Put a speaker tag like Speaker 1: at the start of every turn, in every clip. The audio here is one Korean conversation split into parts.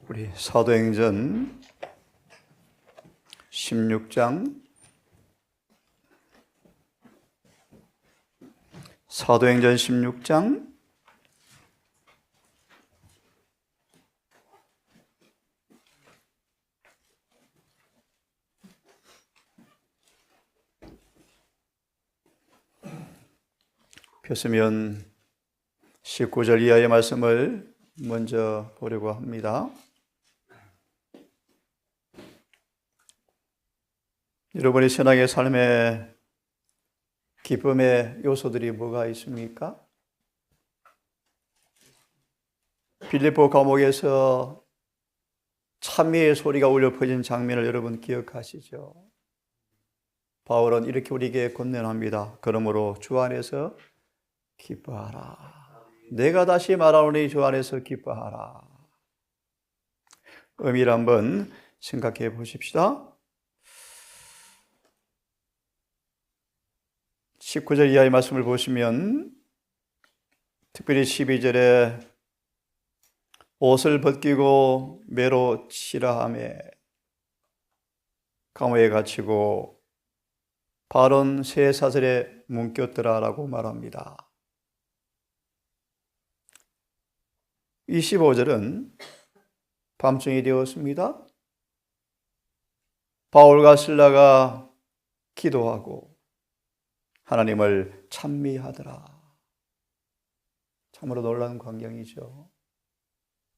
Speaker 1: 우리 사도행전 16장 사도행전 16장 19절 이하의 말씀을 먼저 보려고 합니다. 여러분의 신앙의 삶에 기쁨의 요소들이 뭐가 있습니까? 빌립보 감옥에서 찬미의 소리가 울려 퍼진 장면을 여러분 기억하시죠? 바울은 이렇게 우리에게 권면합니다. 그러므로 주 안에서 기뻐하라. 내가 다시 말하노니 주 안에서 기뻐하라. 의미를 한번 생각해 보십시다. 19절 이하의 말씀을 보시면 특별히 12절에 옷을 벗기고 매로 치라 하며 감옥에 갇히고 바론 새 사슬에 묶였더라라고 말합니다. 25절은 밤중이 되었습니다. 바울과 실라가 기도하고 하나님을 찬미하더라. 참으로 놀라운 광경이죠.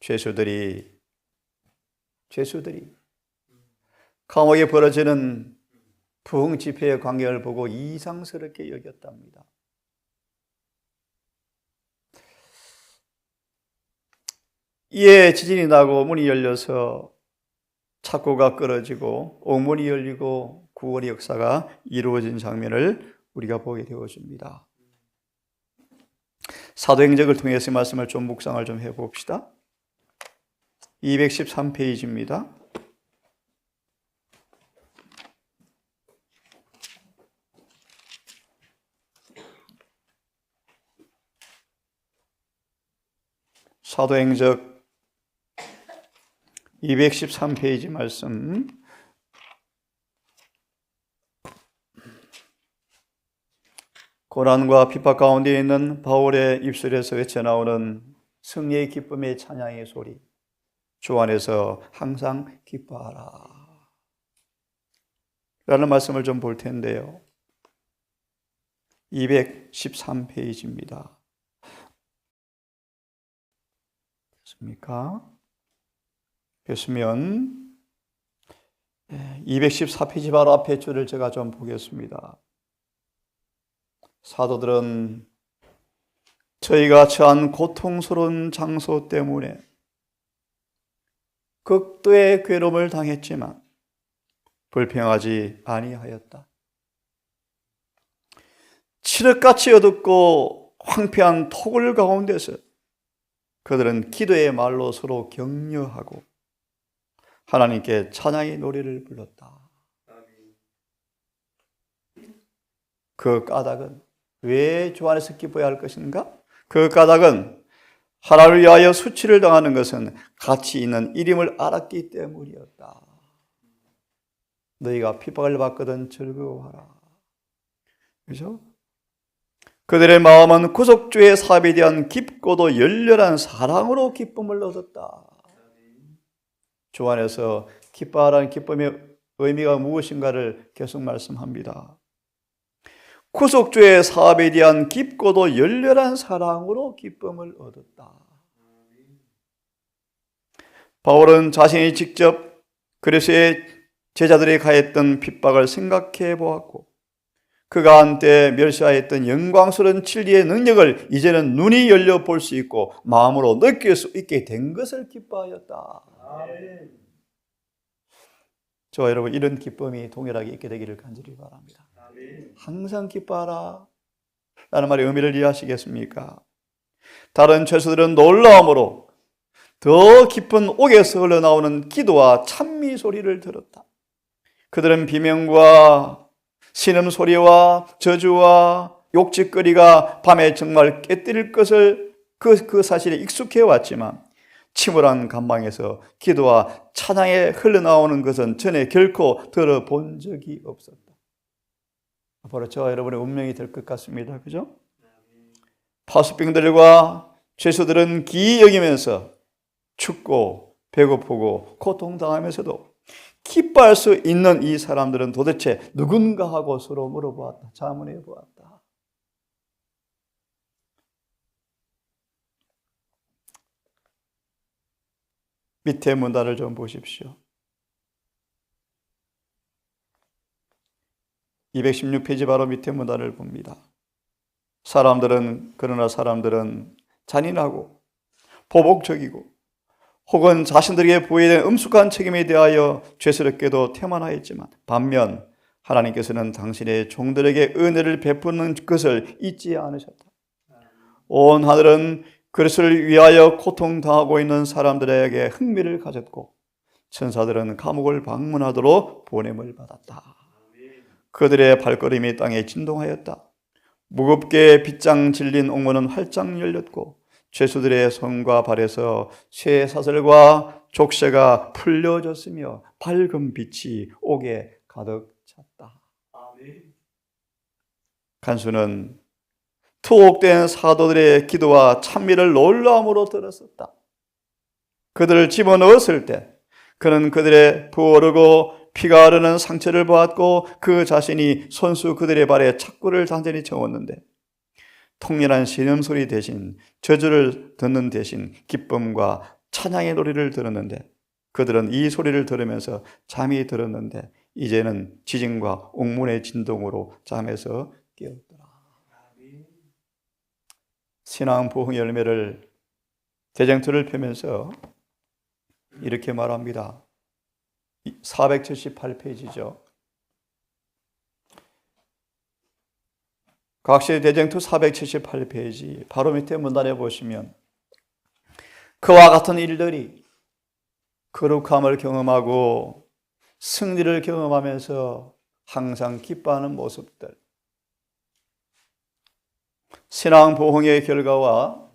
Speaker 1: 죄수들이 감옥에 벌어지는 부흥집회의 광경을 보고 이상스럽게 여겼답니다. 이에 지진이 나고 문이 열려서 창고가 끊어지고 옥문이 열리고 구원의 역사가 이루어진 장면을 우리가 보게 되어집니다. 사도행전을 통해서 말씀을 좀 묵상을 좀 해봅시다. 213페이지입니다. 사도행전 213페이지 말씀. 고난과 핍박 가운데 있는 바울의 입술에서 외쳐나오는 승리의 기쁨의 찬양의 소리. 주 안에서 항상 기뻐하라. 라는 말씀을 좀 볼 텐데요. 213페이지입니다. 됐습니까? 됐으면 214페이지 바로 앞에 줄을 제가 좀 보겠습니다. 사도들은 저희가 처한 고통스러운 장소 때문에 극도의 괴로움을 당했지만 불평하지 아니하였다. 칠흑같이 어둡고 황폐한 토굴 가운데서 그들은 기도의 말로 서로 격려하고 하나님께 찬양의 노래를 불렀다. 그 까닭은 왜 주 안에서 기뻐해야 할 것인가? 그 까닭은 하나님을 위하여 수치를 당하는 것은 가치 있는 일임을 알았기 때문이었다. 너희가 핍박을 받거든 즐거워하라. 그렇죠? 그들의 마음은 구속주의 사업에 대한 깊고도 열렬한 사랑으로 기쁨을 얻었다. 주 안에서 기뻐하라는 기쁨의 의미가 무엇인가를 계속 말씀합니다. 구속주의 사업에 대한 깊고도 열렬한 사랑으로 기쁨을 얻었다. 바울은 자신이 직접 그리스도의 제자들이 가했던 핍박을 생각해 보았고 그가 한때 멸시하였던 영광스러운 진리의 능력을 이제는 눈이 열려 볼 수 있고 마음으로 느낄 수 있게 된 것을 기뻐하였다. 아멘. 저와 여러분 이런 기쁨이 동일하게 있게 되기를 간절히 바랍니다. 아멘. 항상 기뻐하라 라는 말의 의미를 이해하시겠습니까? 다른 죄수들은 놀라움으로 더 깊은 옥에서 흘러나오는 기도와 찬미 소리를 들었다. 그들은 비명과 신음소리와 저주와 욕짓거리가 밤에 정말 깨뜨릴 것을 그 사실에 익숙해 왔지만 침울한 감망에서 기도와 찬양에 흘러나오는 것은 전에 결코 들어본 적이 없었다. 바로 저와 여러분의 운명이 될 것 같습니다. 그죠? 파수병들과 죄수들은 기이 여기면서 춥고 배고프고 고통당하면서도 기뻐할 수 있는 이 사람들은 도대체 누군가 하고 서로 물어보았다. 자문해 보았다. 밑에 문단을 좀 보십시오. 216페이지 바로 밑에 문단을 봅니다. 그러나 사람들은 잔인하고 보복적이고 혹은 자신들에게 부여된 엄숙한 책임에 대하여 죄스럽게도 태만하였지만 반면 하나님께서는 당신의 종들에게 은혜를 베푸는 것을 잊지 않으셨다. 온 하늘은 그리스도를 위하여 고통당하고 있는 사람들에게 흥미를 가졌고 천사들은 감옥을 방문하도록 보냄을 받았다. 그들의 발걸음이 땅에 진동하였다. 무겁게 빗장 질린 옥문은 활짝 열렸고 죄수들의 손과 발에서 쇠 사슬과 족쇄가 풀려졌으며 밝은 빛이 옥에 가득 찼다. 간수는 투옥된 사도들의 기도와 찬미를 놀라움으로 들었었다. 그들을 집어넣었을 때 그는 그들의 부어르고 피가 흐르는 상처를 보았고 그 자신이 손수 그들의 발에 착구를 단전히 채웠는데 통렬한 신음소리 대신 저주를 듣는 대신 기쁨과 찬양의 노래를 들었는데 그들은 이 소리를 들으면서 잠이 들었는데 이제는 지진과 옥문의 진동으로 잠에서 깨었더라. 신앙 부흥 열매를 대쟁투를 펴면서 이렇게 말합니다. 478페이지죠. 각시 대쟁투 478페이지 바로 밑에 문단에 보시면 그와 같은 일들이 거룩함을 경험하고 승리를 경험하면서 항상 기뻐하는 모습들, 신앙 보흥의 결과와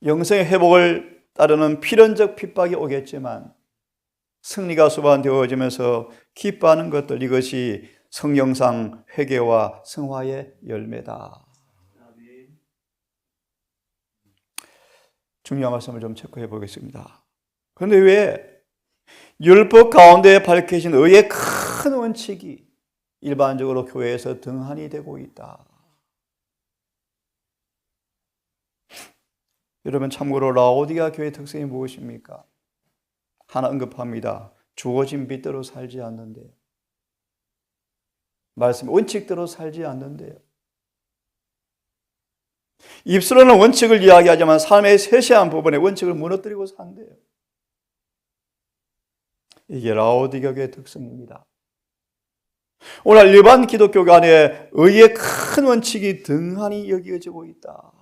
Speaker 1: 영생의 회복을 따르는 필연적 핍박이 오겠지만 승리가 수반되어지면서 기뻐하는 것들, 이것이 성경상 회개와 성화의 열매다. 중요한 말씀을 좀 체크해 보겠습니다. 그런데 왜 율법 가운데 밝혀진 의의 큰 원칙이 일반적으로 교회에서 등한이 되고 있다? 여러분, 참고로 라오디가 교회의 특성이 무엇입니까? 하나 언급합니다. 주어진 빚대로 살지 않는데요. 말씀 원칙대로 살지 않는데요. 입술로는 원칙을 이야기하지만 삶의 세세한 부분에 원칙을 무너뜨리고 산대요. 이게 라오디가 교회의 특성입니다. 오늘 일반 기독교 안에 의의 큰 원칙이 등한히 여겨지고 있다.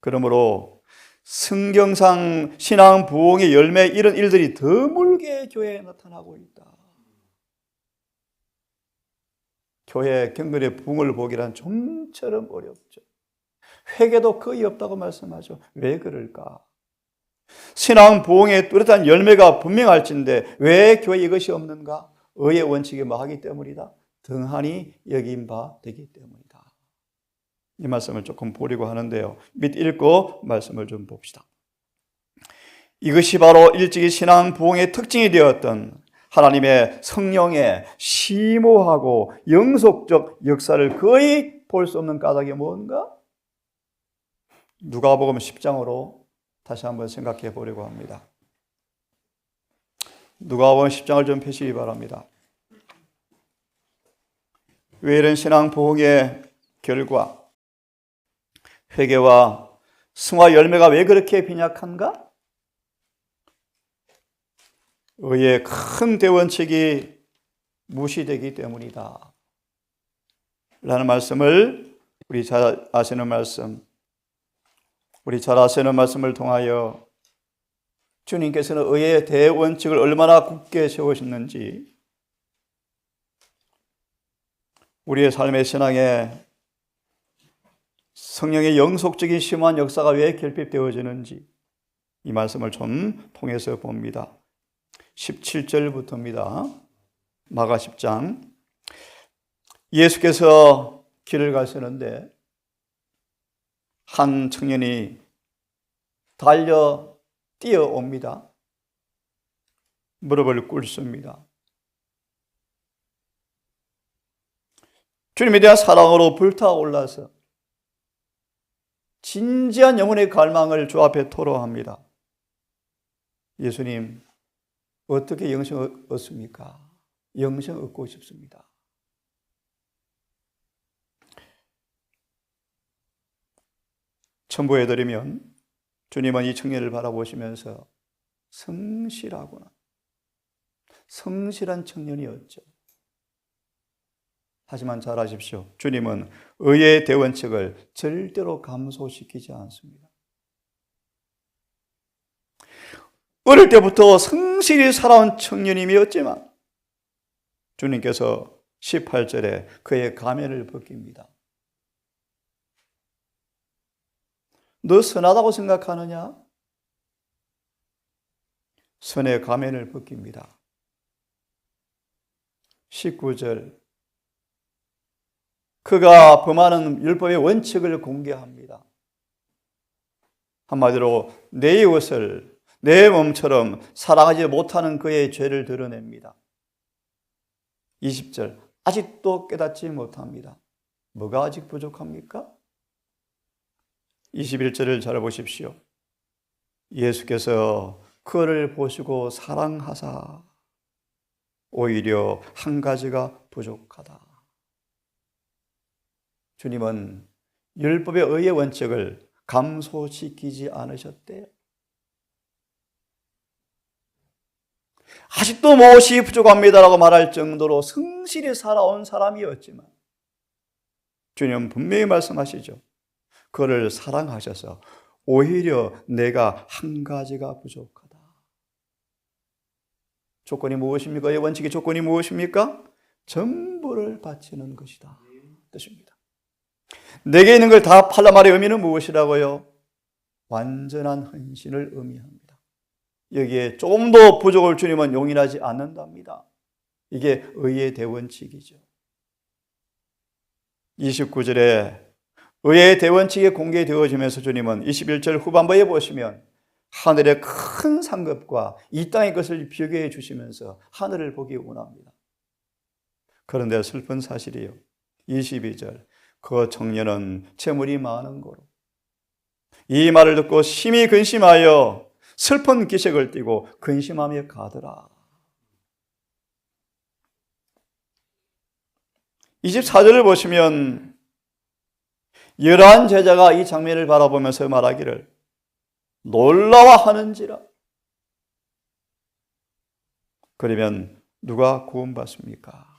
Speaker 1: 그러므로 성경상 신앙 부흥의 열매, 이런 일들이 드물게 교회에 나타나고 있다. 교회 경건의 부흥을 보기란 좀처럼 어렵죠. 회개도 거의 없다고 말씀하죠. 왜 그럴까? 신앙 부흥의 뚜렷한 열매가 분명할진데 왜 교회에 이것이 없는가? 의의 원칙이 뭐하기 때문이다? 등한히 여긴 바 되기 때문이다. 이 말씀을 조금 보려고 하는데요. 밑 읽고 말씀을 좀 봅시다. 이것이 바로 일찍이 신앙 부흥의 특징이 되었던 하나님의 성령의 심오하고 영속적 역사를 거의 볼 수 없는 까닭이 뭔가? 누가복음 10장으로 다시 한번 생각해 보려고 합니다. 누가복음 10장을 좀 펴시기 바랍니다. 왜 이런 신앙 부흥의 결과, 회개와 승화 열매가 왜 그렇게 빈약한가? 의의 큰 대원칙이 무시되기 때문이다 라는 말씀을 우리 잘 아시는 말씀을 통하여 주님께서는 의의 대원칙을 얼마나 굳게 세우셨는지 우리의 삶의 신앙에 성령의 영속적인 심오한 역사가 왜 결핍되어지는지 이 말씀을 좀 통해서 봅니다. 17절부터입니다. 마가 10장. 예수께서 길을 가시는데 한 청년이 달려 뛰어옵니다. 무릎을 꿇습니다. 주님에 대한 사랑으로 불타올라서 진지한 영혼의 갈망을 주 앞에 토로합니다. 예수님, 어떻게 영생을 얻습니까? 영생 얻고 싶습니다. 첨부해드리면 주님은 이 청년을 바라보시면서 성실한 청년이었죠. 하지만 잘 아십시오. 주님은 의의 대원칙을 절대로 감소시키지 않습니다. 어릴 때부터 성실히 살아온 청년임이었지만 주님께서 18절에 그의 가면을 벗깁니다. 너 선하다고 생각하느냐? 선의 가면을 벗깁니다. 19절, 그가 범하는 율법의 원칙을 공개합니다. 한마디로 내 이웃을 내 몸처럼 사랑하지 못하는 그의 죄를 드러냅니다. 20절, 아직도 깨닫지 못합니다. 뭐가 아직 부족합니까? 21절을 잘 보십시오. 예수께서 그를 보시고 사랑하사 오히려 한 가지가 부족하다. 주님은 율법의 의의 원칙을 감소시키지 않으셨대요. 아직도 무엇이 부족합니다라고 말할 정도로 성실히 살아온 사람이었지만 주님은 분명히 말씀하시죠. 그를 사랑하셔서 오히려 내가 한 가지가 부족하다. 조건이 무엇입니까? 이 원칙의 조건이 무엇입니까? 전부를 바치는 것이다 뜻입니다. 내게 있는 걸 다 팔라 말의 의미는 무엇이라고요? 완전한 헌신을 의미합니다. 여기에 조금도 부족을 주님은 용인하지 않는답니다. 이게 의의 대원칙이죠. 29절에 의의 대원칙이 공개되어지면서 주님은 21절 후반부에 보시면 하늘의 큰 상급과 이 땅의 것을 비교해 주시면서 하늘을 보기 원합니다. 그런데 슬픈 사실이요. 22절, 그 청년은 재물이 많은 거로 이 말을 듣고 심히 근심하여 슬픈 기색을 띠고 근심하며 가더라. 24절을 보시면 열한 제자가 이 장면을 바라보면서 말하기를 놀라워하는지라. 그러면 누가 구원받습니까?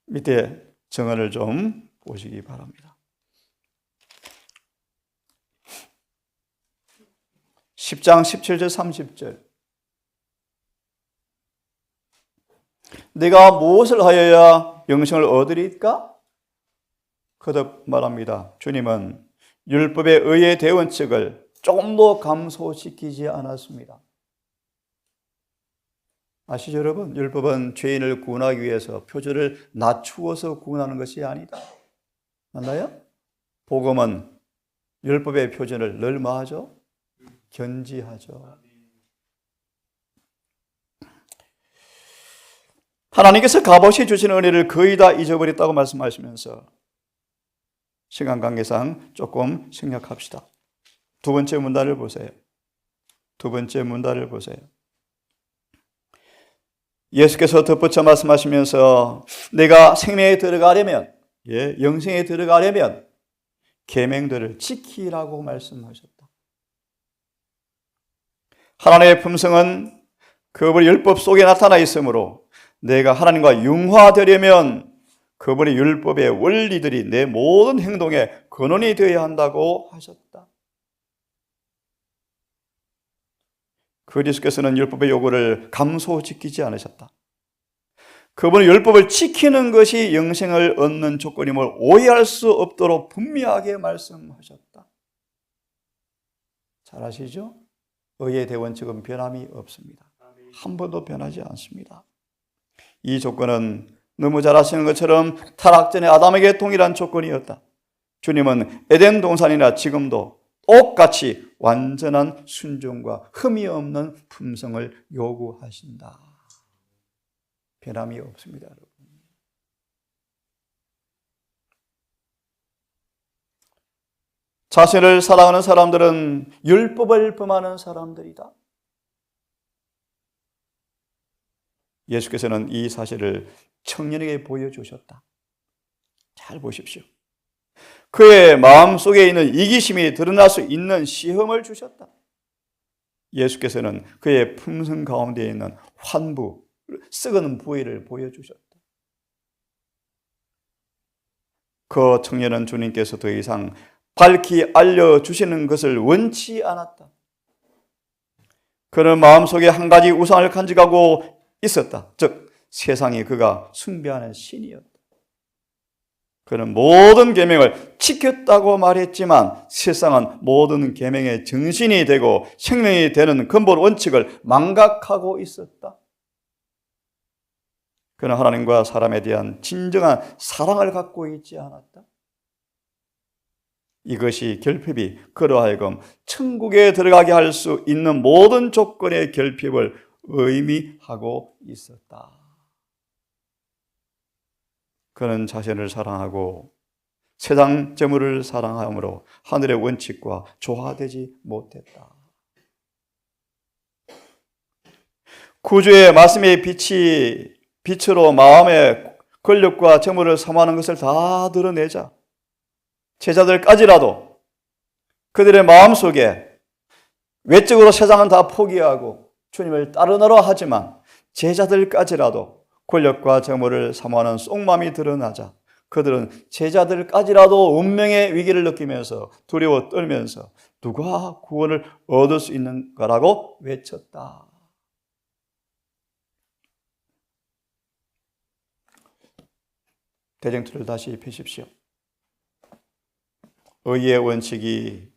Speaker 1: 밑에 정언을 좀 보시기 바랍니다. 10장 17절 30절, 내가 무엇을 하여야 영생을 얻으리까? 거듭 말합니다. 주님은 율법의 의의 대원칙을 조금도 감소시키지 않았습니다. 아시죠 여러분? 율법은 죄인을 구원하기 위해서 표준을 낮추어서 구원하는 것이 아니다. 맞나요? 복음은 율법의 표준을 늘 뭐하죠? 견지하죠. 하나님께서 값없이 주신 은혜를 거의 다 잊어버렸다고 말씀하시면서 시간 관계상 조금 생략합시다. 두 번째 문단을 보세요. 두 번째 문단을 보세요. 예수께서 덧붙여 말씀하시면서 내가 생명에 들어가려면, 영생에 들어가려면 계명들을 지키라고 말씀하셨다. 하나님의 품성은 그분의 율법 속에 나타나 있으므로 내가 하나님과 융화되려면 그분의 율법의 원리들이 내 모든 행동에 근원이 되어야 한다고 하셨다. 그리스도께서는 율법의 요구를 감소시키지 않으셨다. 그분의 율법을 지키는 것이 영생을 얻는 조건임을 오해할 수 없도록 분명하게 말씀하셨다. 잘 아시죠? 의의 대원칙은 변함이 없습니다. 한 번도 변하지 않습니다. 이 조건은 너무 잘 아시는 것처럼 타락 전에 아담에게 동일한 조건이었다. 주님은 에덴 동산이나 지금도 똑같이 완전한 순종과 흠이 없는 품성을 요구하신다. 변함이 없습니다, 여러분. 자신을 사랑하는 사람들은 율법을 범하는 사람들이다. 예수께서는 이 사실을 청년에게 보여주셨다. 잘 보십시오. 그의 마음속에 있는 이기심이 드러날 수 있는 시험을 주셨다. 예수께서는 그의 품성 가운데 있는 환부, 썩은 부위를 보여주셨다. 그 청년은 주님께서 더 이상 밝히 알려주시는 것을 원치 않았다. 그는 마음속에 한 가지 우상을 간직하고 있었다. 즉 세상이 그가 숭배하는 신이었다. 그는 모든 계명을 지켰다고 말했지만 세상은 모든 계명의 정신이 되고 생명이 되는 근본 원칙을 망각하고 있었다. 그는 하나님과 사람에 대한 진정한 사랑을 갖고 있지 않았다. 이것이 결핍이 그로 하여금 천국에 들어가게 할 수 있는 모든 조건의 결핍을 의미하고 있었다. 그는 자신을 사랑하고 세상 재물을 사랑함으로 하늘의 원칙과 조화되지 못했다. 구주의 말씀의 빛으로 마음의 권력과 재물을 사모하는 것을 다 드러내자 제자들까지라도 그들의 마음속에 외적으로 세상은 다 포기하고 주님을 따르느라 하지만 제자들까지라도 권력과 재물을 사모하는 속마음이 드러나자 그들은 제자들까지라도 운명의 위기를 느끼면서 두려워 떨면서 누가 구원을 얻을 수 있는가라고 외쳤다. 대쟁투를 다시 펴십시오. 의의 원칙이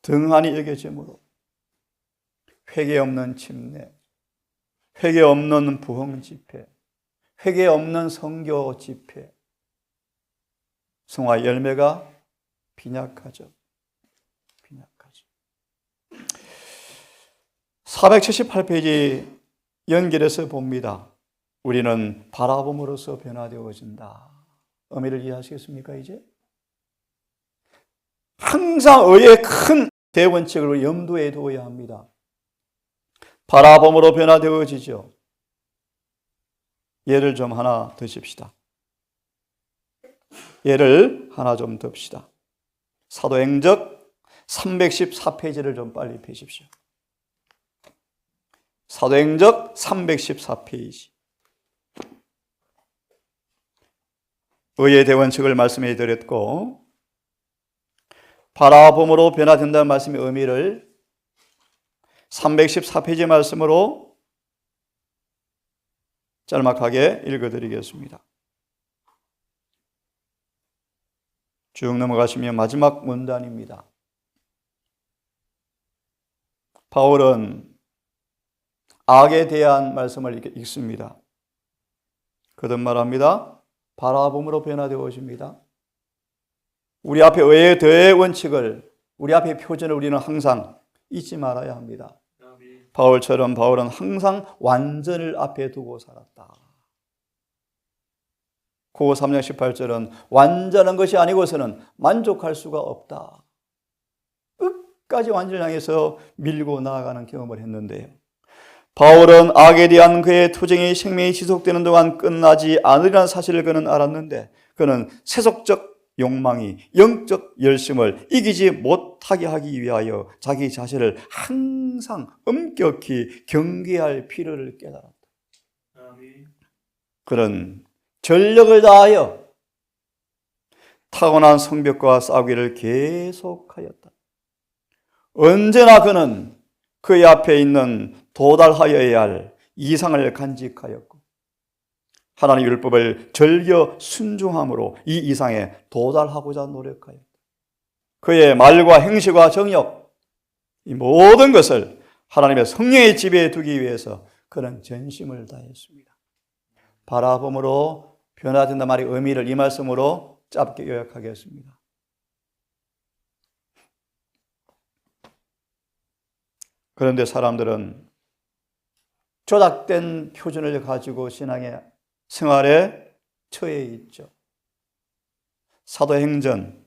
Speaker 1: 등한히 여겨지므로 회개 없는 침례, 회개 없는 부흥 집회, 회개 없는 선교 집회, 성화 열매가 빈약하죠. 빈약하죠. 478페이지 연결해서 봅니다. 우리는 바라봄으로써 변화되어진다. 의미를 이해하시겠습니까, 이제? 항상 의의 큰 대원칙을 염두에 두어야 합니다. 바라봄으로 변화되어지죠. 예를 좀 하나 드십시다. 예를 하나 좀 듭시다. 사도행적 314페이지를 좀 빨리 펴십시오. 사도행적 314페이지. 의의 대원칙을 말씀해 드렸고 바라봄으로 변화된다는 말씀의 의미를 314페이지 말씀으로 짤막하게 읽어드리겠습니다. 쭉 넘어가시면 마지막 문단입니다. 바울은 악에 대한 말씀을 읽습니다. 거듭 말합니다. 바라봄으로 변화되어집니다. 우리 앞에 의의 대원칙을, 우리 앞에 표준을 우리는 항상 잊지 말아야 합니다. 바울처럼 바울은 항상 완전을 앞에 두고 살았다. 고 3장 18절은 완전한 것이 아니고서는 만족할 수가 없다. 끝까지 완전을 향해서 밀고 나아가는 경험을 했는데요. 바울은 악에 대한 그의 투쟁이 생명이 지속되는 동안 끝나지 않으리라는 사실을 그는 알았는데 그는 세속적 욕망이 영적 열심을 이기지 못하게 하기 위하여 자기 자신을 항상 엄격히 경계할 필요를 깨달았다. 그는 전력을 다하여 타고난 성벽과 싸우기를 계속하였다. 언제나 그는 그의 앞에 있는 도달하여야 할 이상을 간직하였고 하나님의 율법을 즐겨 순종함으로 이 이상에 도달하고자 노력하였다. 그의 말과 행실과 정욕, 이 모든 것을 하나님의 성령의 지배에 두기 위해서 그는 전심을 다했습니다. 바라봄으로 변화된다 말의 의미를 이 말씀으로 짧게 요약하겠습니다. 그런데 사람들은 조작된 표준을 가지고 신앙의 생활에 처해 있죠. 사도행전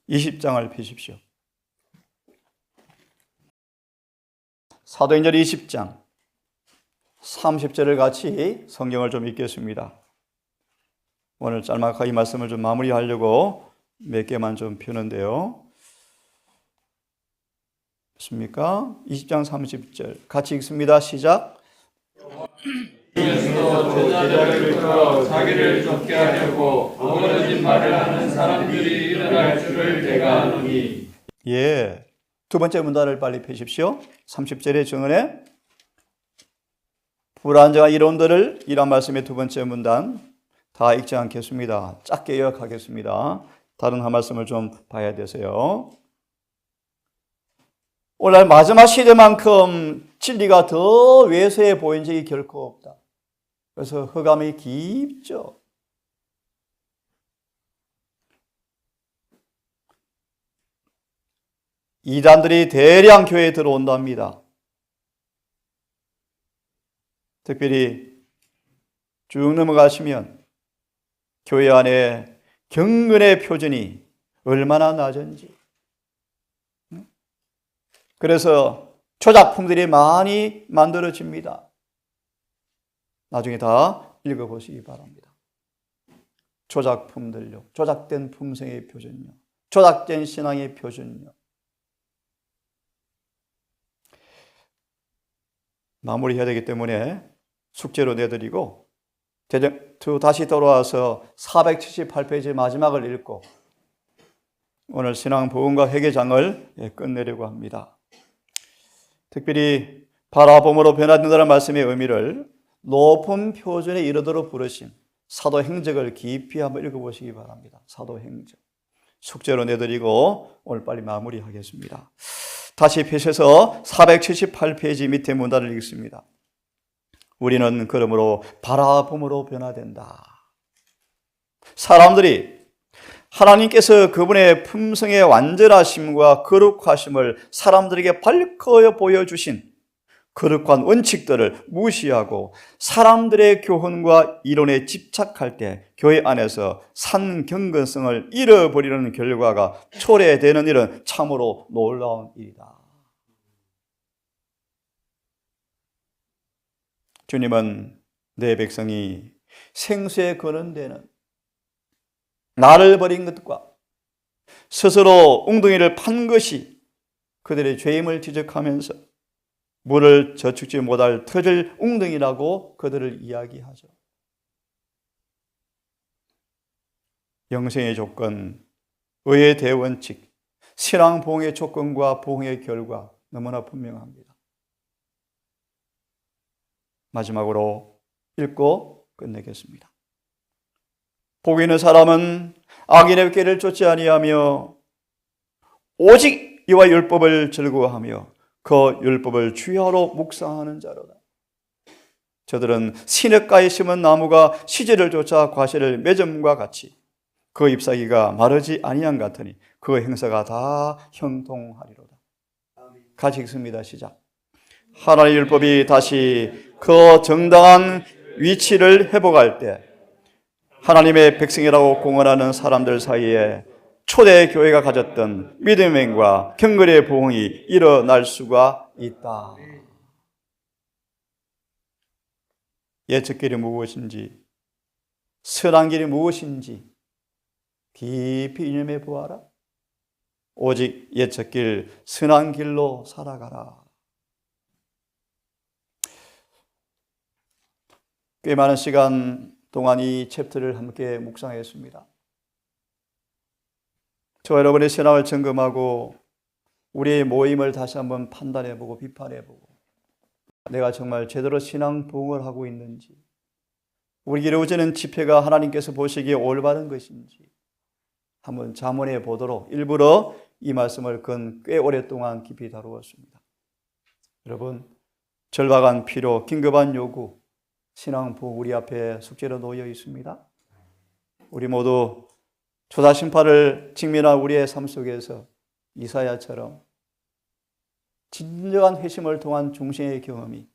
Speaker 1: 20장을 펴십시오. 사도행전 20장 30절을 같이 성경을 좀 읽겠습니다. 오늘 짤막하게 이 말씀을 좀 마무리하려고 몇 개만 좀 펴는데요. 있습니까? 20장 30절 같이 읽습니다. 시작.
Speaker 2: 제자를 끌어 자기를 좁게 하려고 어그러진 말을 하는 사람들이 일어날 줄을 내가 아노니.
Speaker 1: 예, 두 번째 문단을 빨리 펴십시오. 30절의 정언에 불안정한 이론들을 이란 말씀의 두 번째 문단 다 읽지 않겠습니다. 짧게 요약하겠습니다. 다른 한 말씀을 좀 봐야 되세요. 오늘 마지막 시대만큼 진리가 더 외세해 보인 적이 결코 없다. 그래서 흑암이 깊죠. 이단들이 대량 교회에 들어온답니다. 특별히 쭉 넘어가시면 교회 안에 경건의 표준이 얼마나 낮은지, 그래서 조작품들이 많이 만들어집니다. 나중에 다 읽어보시기 바랍니다. 조작품들요, 조작된 품성의 표준요, 조작된 신앙의 표준요. 마무리해야 되기 때문에 숙제로 내드리고 다시 돌아와서 478페이지 마지막을 읽고 오늘 신앙 복음과 회개장을 끝내려고 합니다. 특별히 바라봄으로 변화된다는 말씀의 의미를 높은 표준에 이르도록 부르신 사도행적을 깊이 한번 읽어보시기 바랍니다. 사도행적 숙제로 내드리고 오늘 빨리 마무리하겠습니다. 다시 펴셔서 478페이지 밑에 문단을 읽습니다. 우리는 그러므로 바라봄으로 변화된다. 사람들이 하나님께서 그분의 품성의 완전하심과 거룩하심을 사람들에게 밝혀 보여주신 거룩한 원칙들을 무시하고 사람들의 교훈과 이론에 집착할 때 교회 안에서 산 경건성을 잃어버리는 결과가 초래되는 일은 참으로 놀라운 일이다. 주님은 내 백성이 생수에 거는데는 나를 버린 것과 스스로 웅덩이를 판 것이 그들의 죄임을 지적하면서 물을 저축지 못할 터질 웅덩이라고 그들을 이야기하죠. 영생의 조건, 의의 대원칙, 신앙 보응의 조건과 보응의 결과 너무나 분명합니다. 마지막으로 읽고 끝내겠습니다. 복 있는 사람은 악인의 꾀를 쫓지 아니하며 오직 이와 율법을 즐거워하며 그 율법을 주야로 묵상하는 자로다. 저들은 시냇가에 심은 나무가 시절을 쫓아 과실을 맺음과 같이 그 잎사귀가 마르지 아니한 같으니 그 행사가 다 형통하리로다. 같이 읽습니다. 시작. 하나님의 율법이 다시 그 정당한 위치를 회복할 때 하나님의 백성이라고 공언하는 사람들 사이에 초대 교회가 가졌던 믿음과 경건의 부흥이 일어날 수가 있다. 예측 길이 무엇인지, 선한 길이 무엇인지 깊이 이념해 보아라. 오직 예측 길, 선한 길로 살아가라. 꽤 많은 시간 동안 이 챕터를 함께 묵상했습니다. 저와 여러분의 신앙을 점검하고 우리의 모임을 다시 한번 판단해보고 비판해보고 내가 정말 제대로 신앙 부흥을 하고 있는지, 우리에게 이루어지는 집회가 하나님께서 보시기에 올바른 것인지 한번 자문해 보도록 일부러 이 말씀을 꽤 오랫동안 깊이 다루었습니다. 여러분, 절박한 필요, 긴급한 요구, 신앙부 우리 앞에 숙제로 놓여 있습니다. 우리 모두 조사심판을 직면한 우리의 삶 속에서 이사야처럼 진정한 회심을 통한 중생의 경험이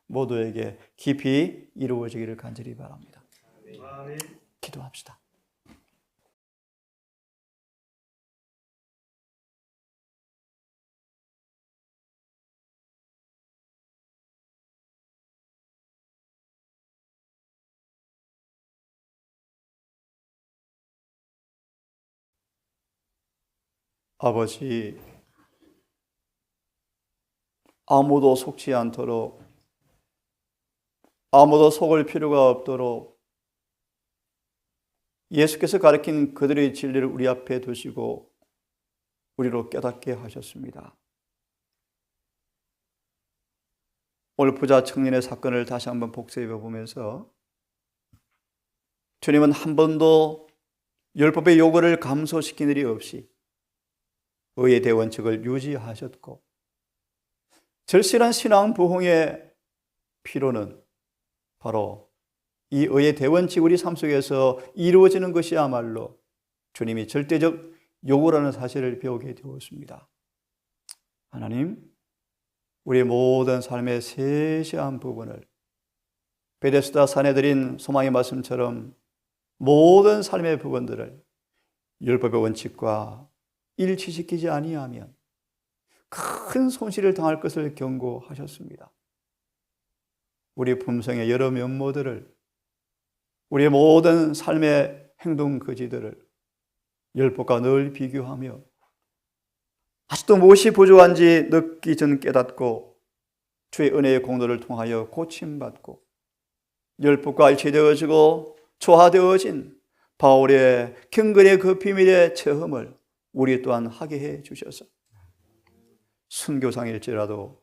Speaker 1: 모두에게 깊이 이루어지기를 간절히 바랍니다. 기도합시다. 아버지, 아무도 속지 않도록, 아무도 속을 필요가 없도록 예수께서 가르친 그들의 진리를 우리 앞에 두시고 우리로 깨닫게 하셨습니다. 오늘 부자 청년의 사건을 다시 한번 복습해 보면서 주님은 한 번도 율법의 요구를 감소시킨 일이 없이 의의 대원칙을 유지하셨고, 절실한 신앙 부흥의 필요는 바로 이 의의 대원칙 우리 삶 속에서 이루어지는 것이야말로 주님이 절대적 요구라는 사실을 배우게 되었습니다. 하나님, 우리의 모든 삶의 세세한 부분을 베데스다 산에 드린 소망의 말씀처럼 모든 삶의 부분들을 율법의 원칙과 일치시키지 아니하면 큰 손실을 당할 것을 경고하셨습니다. 우리 품성의 여러 면모들을, 우리의 모든 삶의 행동 거지들을 율법과 늘 비교하며 아직도 무엇이 부족한지 늦기 전 깨닫고 주의 은혜의 공로를 통하여 고침받고 율법과 일치되어지고 조화되어진 바울의 경건의 그 비밀의 체험을 우리 또한 하게 해 주셔서 순교상일지라도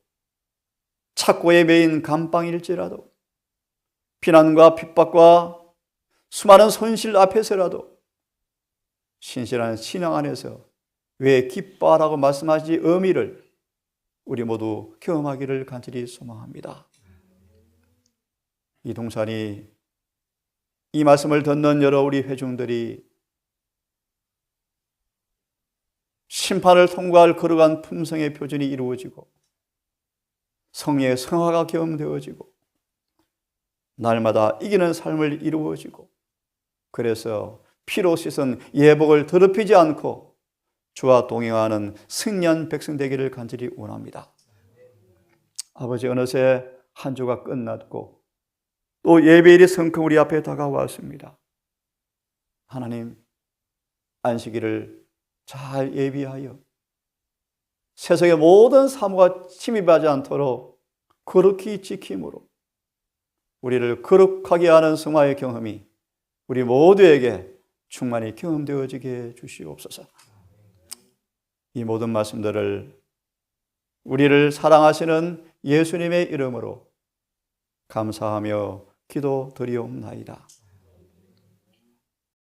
Speaker 1: 착고에 매인 감방일지라도 비난과 핍박과 수많은 손실 앞에서라도 신실한 신앙 안에서 왜 기뻐하라고 말씀하시 의미를 우리 모두 경험하기를 간절히 소망합니다. 이 동산이 이 말씀을 듣는 여러 우리 회중들이 심판을 통과할 거룩한 품성의 표준이 이루어지고 성령의 성화가 경험되어지고 날마다 이기는 삶을 이루어지고 그래서 피로 씻은 예복을 더럽히지 않고 주와 동행하는 승리한 백성 되기를 간절히 원합니다. 아버지, 어느새 한 주가 끝났고 또 예배일이 성큼 우리 앞에 다가왔습니다. 하나님, 안식일을 잘 예비하여 세상의 모든 사무가 침입하지 않도록 거룩히 지킴으로 우리를 거룩하게 하는 성화의 경험이 우리 모두에게 충만히 경험되어지게 해 주시옵소서. 이 모든 말씀들을 우리를 사랑하시는 예수님의 이름으로 감사하며 기도드리옵나이다.